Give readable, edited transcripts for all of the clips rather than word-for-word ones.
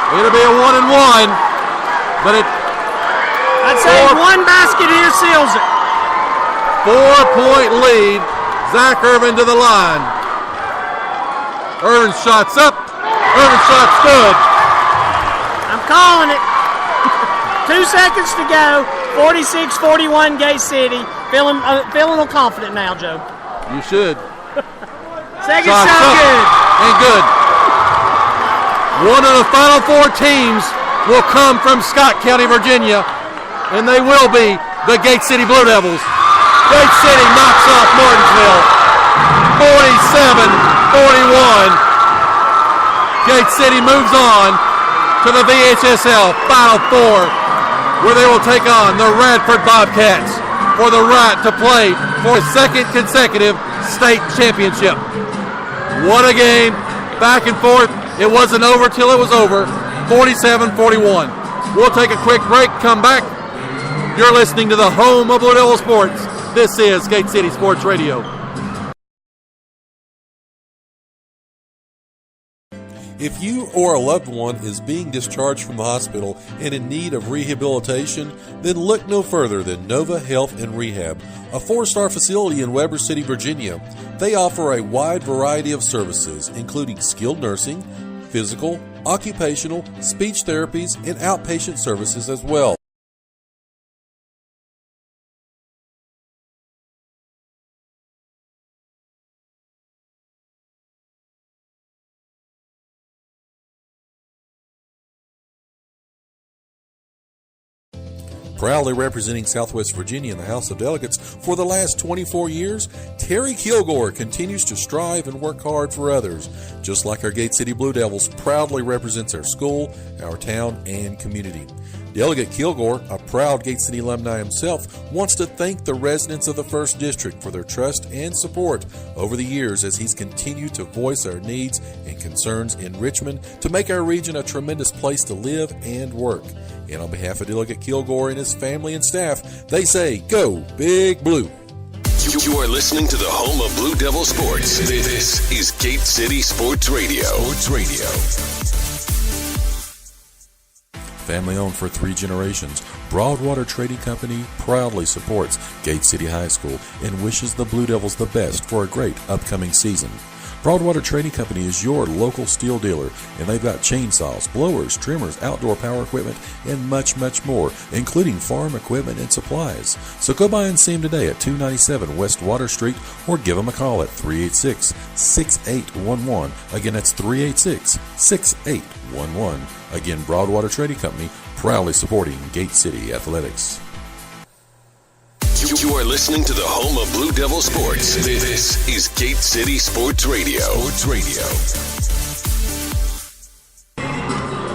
It'll be a 1-1, but I'd say one basket here seals it. 4-point lead. Zach Irvin to the line. Irvin shot's up. Irvin shot's good. I'm calling it. 2 seconds to go. 46-41 Gate City. Feeling confident now, Joe. You should. Second shot good. And good. One of the final 4 teams will come from Scott County, Virginia, and they will be the Gate City Blue Devils. Gate City knocks off Martinsville, 47-41. Gate City moves on to the VHSL Final 4, where they will take on the Radford Bobcats for the right to play for a second consecutive state championship. What a game, back and forth. It wasn't over till it was over, 47-41. We'll take a quick break, come back. You're listening to the home of Blue Devil Sports. This is Gate City Sports Radio. If you or a loved one is being discharged from the hospital and in need of rehabilitation, then look no further than Nova Health and Rehab, a 4-star facility in Weber City, Virginia. They offer a wide variety of services, including skilled nursing, physical, occupational, speech therapies, and outpatient services as well. Proudly representing Southwest Virginia in the House of Delegates for the last 24 years, Terry Kilgore continues to strive and work hard for others. Just like our Gate City Blue Devils proudly represents our school, our town, and community. Delegate Kilgore, a proud Gate City alumni himself, wants to thank the residents of the 1st District for their trust and support over the years as he's continued to voice our needs and concerns in Richmond to make our region a tremendous place to live and work. And on behalf of Delegate Kilgore and his family and staff, they say, go Big Blue. You are listening to the home of Blue Devil Sports. This is Gate City Sports Radio. Family owned for 3 generations, Broadwater Trading Company proudly supports Gate City High School and wishes the Blue Devils the best for a great upcoming season. Broadwater Trading Company is your local steel dealer, and they've got chainsaws, blowers, trimmers, outdoor power equipment, and much, much more, including farm equipment and supplies. So go by and see them today at 297 West Water Street, or give them a call at 386-6811. Again, that's 386-6811. Again, Broadwater Trading Company, proudly supporting Gate City Athletics. You are listening to the home of Blue Devil Sports. This is Gate City Sports Radio.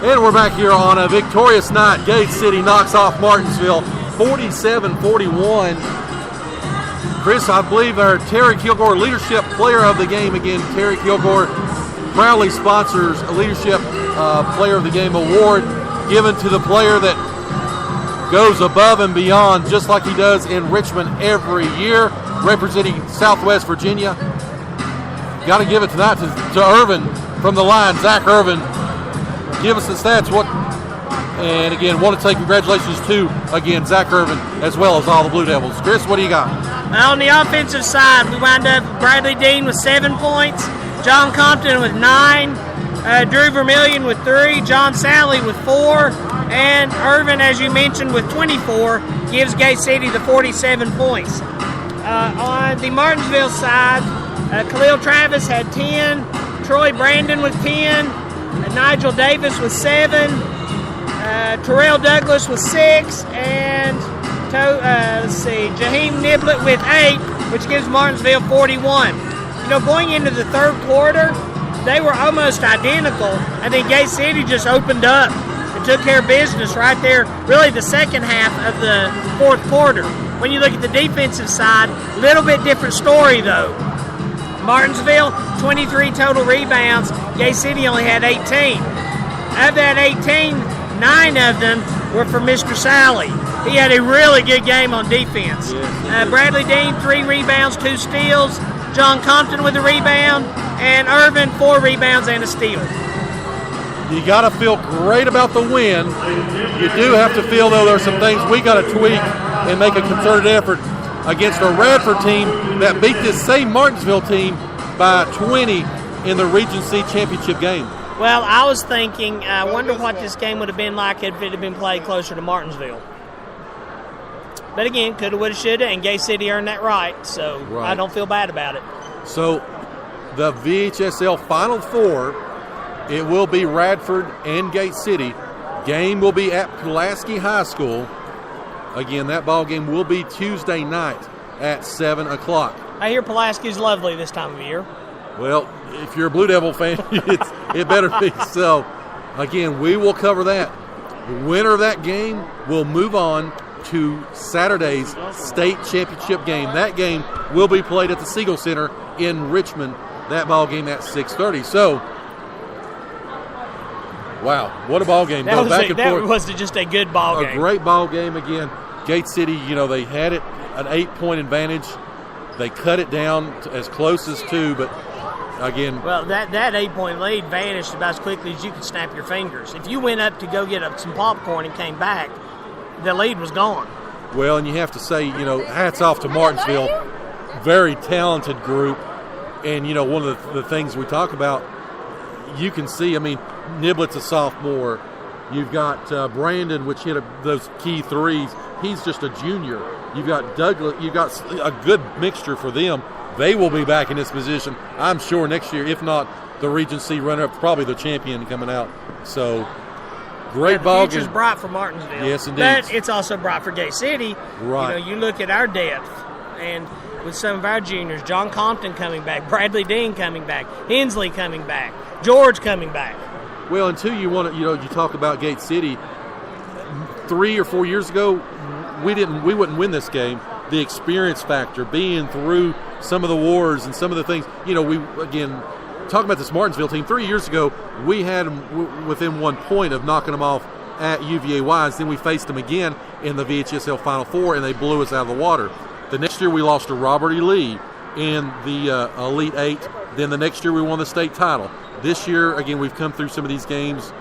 And we're back here on a victorious night. Gate City knocks off Martinsville 47-41. Chris, I believe our Terry Kilgore Leadership Player of the Game again. Terry Kilgore proudly sponsors a Leadership Player of the Game award given to the player that goes above and beyond, just like he does in Richmond every year, representing Southwest Virginia. Got to give it to that to Irvin from the line. Zach Irvin, give us the stats. And again, want to say congratulations to, again, Zach Irvin, as well as all the Blue Devils. Chris, what do you got? On the offensive side, we wind up Bradley Dean with 7 points, John Compton with 9, Drew Vermillion with 3, John Sally with 4, and Irvin, as you mentioned, with 24, gives Gate City the 47 points. On the Martinsville side, Khalil Travis had 10, Troy Brandon with 10, Nigel Davis with 7, Terrell Douglas with 6, and Jaheim Niblett with 8, which gives Martinsville 41. Going into the 3rd quarter, they were almost identical. I think Gate City just opened up and took care of business right there, really the second half of the 4th quarter. When you look at the defensive side, a little bit different story though. Martinsville, 23 total rebounds. Gate City only had 18. Of that 18, 9 of them were for Mr. Sally. He had a really good game on defense. Bradley Dean, 3 rebounds, 2 steals. John Compton with a rebound, and Irvin 4 rebounds and a steal. You got to feel great about the win. You do have to feel, though, there's some things we got to tweak and make a concerted effort against a Radford team that beat this same Martinsville team by 20 in the Region C championship game. Well, I was thinking, I wonder what this game would have been like if it had been played closer to Martinsville. But again, coulda, woulda, shoulda, and Gay City earned that right, so I don't feel bad about it. So the VHSL Final Four, it will be Radford and Gate City. Game will be at Pulaski High School. Again, that ball game will be Tuesday night at 7 o'clock. I hear Pulaski's lovely this time of year. Well, if you're a Blue Devil fan, it better be so. Again, we will cover that. The winner of that game will move on to Saturday's state championship game. That game will be played at the Siegel Center in Richmond. That ball game at 6:30. So, wow, what a ball game! That was just a good ball game. A great ball game again. Gate City, they had it an 8-point advantage. They cut it down to as close as 2, but again, well, that 8-point lead vanished about as quickly as you could snap your fingers. If you went up to go get some popcorn and came back, the lead was gone. Well, and you have to say, hats off to Martinsville, very talented group, and one of the things we talk about, you can see. I mean, Niblett's a sophomore. You've got Brandon, which hit those key threes. He's just a junior. You've got Douglas. You've got a good mixture for them. They will be back in this position, I'm sure, next year, if not the Region C runner-up, probably the champion coming out. So, great ball game. The future's bright for Martinsville. Yes, indeed. But it's also bright for Gay City. Right. You look at our depth, and with some of our juniors, John Compton coming back, Bradley Dean coming back, Hensley coming back, George coming back. Well, and two, you talk about Gate City. 3 or 4 years ago, we wouldn't win this game. The experience factor, being through some of the wars and some of the things, talking about this Martinsville team, 3 years ago, we had them within 1 point of knocking them off at UVA Wise. Then we faced them again in the VHSL Final Four, and they blew us out of the water. The next year, we lost to Robert E. Lee in the Elite Eight. Then the next year, we won the state title. This year, again, we've come through some of these games,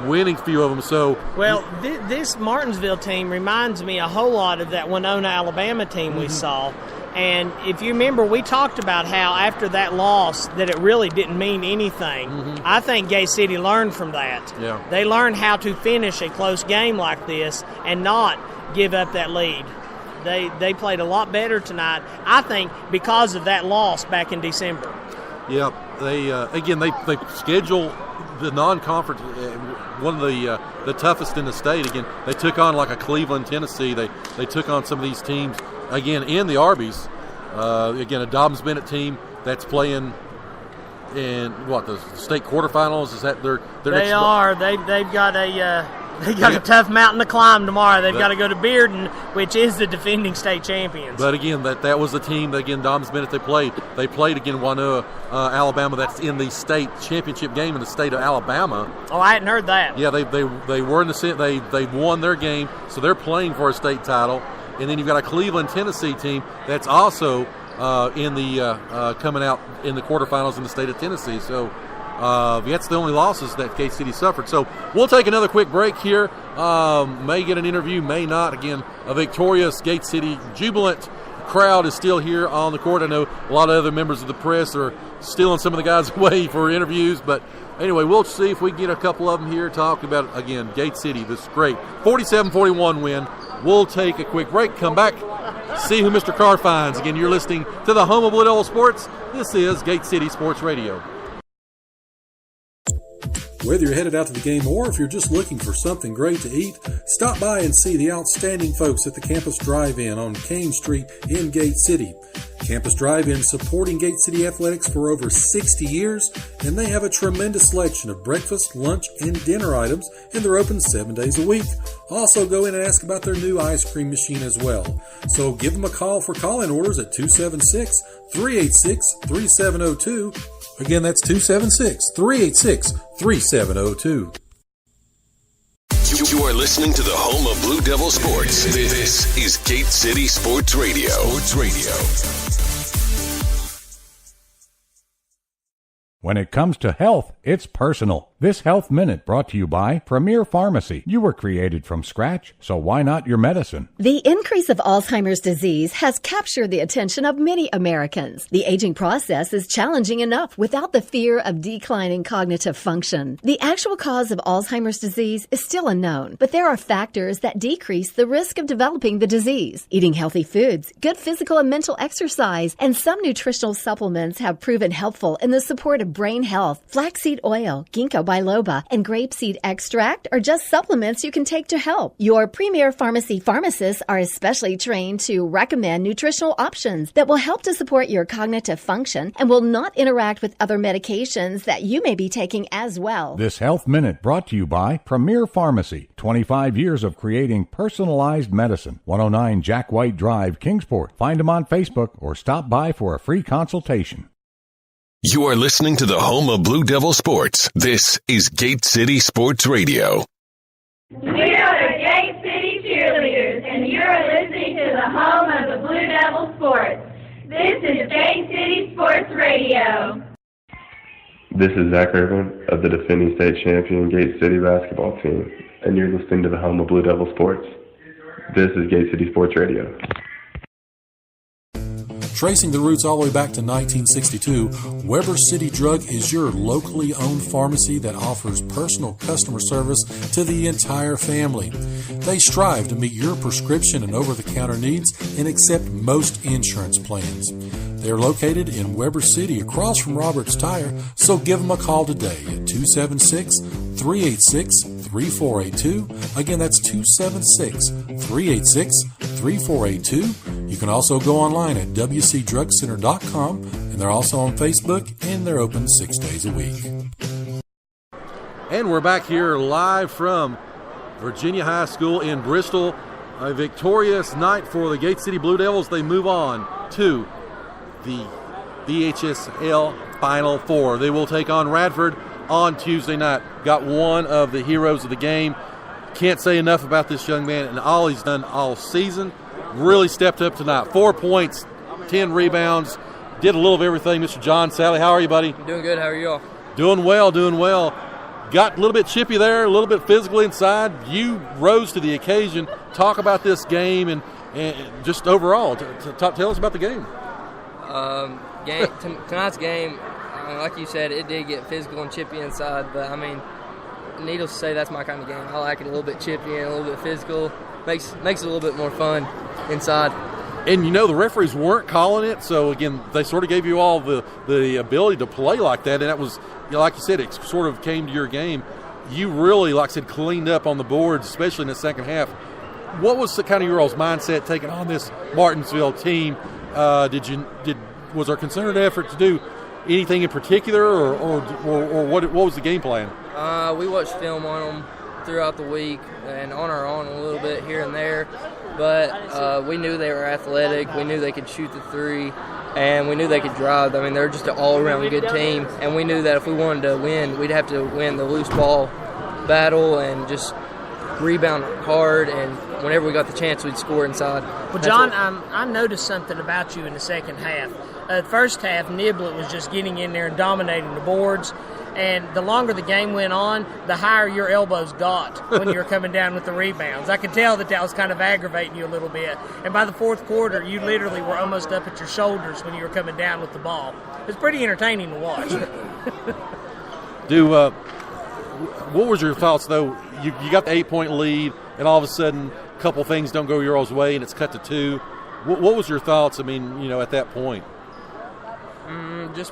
winning a few of them. So, well, this Martinsville team reminds me a whole lot of that Winona, Alabama team we saw. And if you remember, we talked about how after that loss that it really didn't mean anything. I think Gay City learned from that. Yeah. They learned how to finish a close game like this and not give up that lead. They played a lot better tonight, I think, because of that loss back in December. Yeah, they schedule the non-conference, one of the toughest in the state. Again, they took on like a Cleveland, Tennessee. They took on some of these teams again in the Arby's. Again, a Dobbs Bennett team that's playing in the state quarterfinals. Is that their they next? Are they've got a tough mountain to climb tomorrow. They've got to go to Bearden, which is the defending state champions. But again, that was the team that, again, Dobbs Bennett, they played. They played again Winona, Alabama. That's in the state championship game in the state of Alabama. Oh, I hadn't heard that. Yeah, they were in the set. They won their game, so they're playing for a state title. And then you've got a Cleveland, Tennessee team that's also in the coming out in the quarterfinals in the state of Tennessee. So. That's the only losses that Gate City suffered. So we'll take another quick break here. May get an interview, may not. Again, a victorious Gate City jubilant crowd is still here on the court. I know a lot of other members of the press are stealing some of the guys away for interviews. But anyway, we'll see if we can get a couple of them here talking about, again, Gate City. This great 47-41 win. We'll take a quick break, come back, see who Mr. Carr finds. Again, you're listening to the home of Blue Devil Sports. This is Gate City Sports Radio. Whether you're headed out to the game or if you're just looking for something great to eat, stop by and see the outstanding folks at the Campus Drive-In on Kane Street in Gate City. Campus Drive-In supporting Gate City Athletics for over 60 years, and they have a tremendous selection of breakfast, lunch, and dinner items, and they're open 7 days a week. Also go in and ask about their new ice cream machine as well. So give them a call for call-in orders at 276-386-3702. Again, that's 276-386-3702. You are listening to the home of Blue Devil Sports. This is Gate City Sports Radio. Sports Radio. When it comes to health, it's personal. This Health Minute brought to you by Premier Pharmacy. You were created from scratch, so why not your medicine? The increase of Alzheimer's disease has captured the attention of many Americans. The aging process is challenging enough without the fear of declining cognitive function. The actual cause of Alzheimer's disease is still unknown, but there are factors that decrease the risk of developing the disease. Eating healthy foods, good physical and mental exercise, and some nutritional supplements have proven helpful in the support of brain health. Flaxseed oil, ginkgo biloba, and grapeseed extract are just supplements you can take to help. Your Premier Pharmacy pharmacists are especially trained to recommend nutritional options that will help to support your cognitive function and will not interact with other medications that you may be taking as well. This Health Minute brought to you by Premier Pharmacy. 25 years of creating personalized medicine. 109 Jack White Drive, Kingsport. Find them on Facebook or stop by for a free consultation. You are listening to the home of Blue Devil Sports. This is Gate City Sports Radio. We are the Gate City Cheerleaders, and you're listening to the home of the Blue Devil Sports. This is Gate City Sports Radio. This is Zach Irvin of the defending state champion Gate City basketball team, and you're listening to the home of Blue Devil Sports. This is Gate City Sports Radio. Tracing the roots all the way back to 1962, Weber City Drug is your locally owned pharmacy that offers personal customer service to the entire family. They strive to meet your prescription and over-the-counter needs and accept most insurance plans. They're located in Weber City across from Roberts Tire, so give them a call today at 276-386-3482. Again, that's 276-386-3482. You can also go online at wcdrugcenter.com, and they're also on Facebook, and they're open 6 days a week. And we're back here live from Virginia High School in Bristol. A victorious night for the Gate City Blue Devils. They move on to the VHSL Final Four. They will take on Radford on Tuesday night. Got one of the heroes of the game. Can't say enough about this young man and all he's done all season. Really stepped up tonight. 4 points, 10 rebounds, did a little of everything. Mr. John Sally, how are you, buddy? Doing good. How are you all? Doing well, doing well. Got a little bit chippy there, a little bit physical inside. You rose to the occasion. Talk about this game and just overall. Tell us about the game. Tonight's game, like you said, it did get physical and chippy inside, but I mean, needless to say, that's my kind of game. I like it a little bit chippy and a little bit physical. Makes it a little bit more fun inside. And you know, the referees weren't calling it, so again, they sort of gave you all the ability to play like that, and that was, you know, like you said, it sort of came to your game. You really, like I said, cleaned up on the boards, especially in the second half. What was the kind of your all's mindset taking on this Martinsville team? Was there concerted effort to do anything in particular, or what was the game plan? We watched film on them throughout the week and on our own a little bit here and there, but we knew they were athletic. We knew they could shoot the three, and we knew they could drive. I mean, they're just an all-around good team, and we knew that if we wanted to win, we'd have to win the loose ball battle and just rebound hard, and whenever we got the chance, we'd score inside. Well, John, I noticed something about you in the second half. The first half, Niblett was just getting in there and dominating the boards, and the longer the game went on, the higher your elbows got when you were coming down with the rebounds. I could tell that was kind of aggravating you a little bit, and by the fourth quarter, you literally were almost up at your shoulders when you were coming down with the ball. It was pretty entertaining to watch. What was your thoughts, though? You got the 8-point lead, and all of a sudden, a couple things don't go your all's way, and it's cut to 2. What was your thoughts, I mean, you know, at that point? Just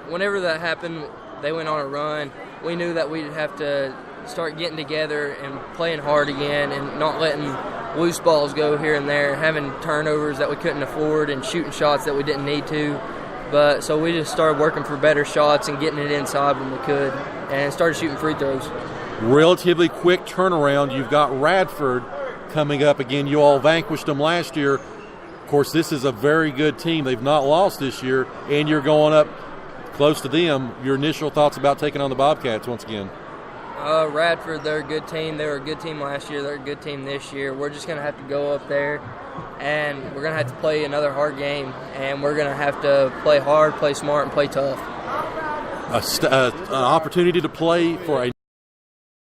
whenever that happened, they went on a run. We knew that we'd have to start getting together and playing hard again and not letting loose balls go here and there, having turnovers that we couldn't afford and shooting shots that we didn't need to. But so we just started working for better shots and getting it inside when we could and started shooting free throws. Relatively quick turnaround. You've got Radford coming up again. You all vanquished them last year. Of course, this is a very good team. They've not lost this year, and you're going up close to them. Your initial thoughts about taking on the Bobcats once again? Radford, they're a good team. They were a good team last year. They're a good team this year. We're just going to have to go up there, and we're going to have to play another hard game, and we're going to have to play hard, play smart, and play tough. an opportunity to play for a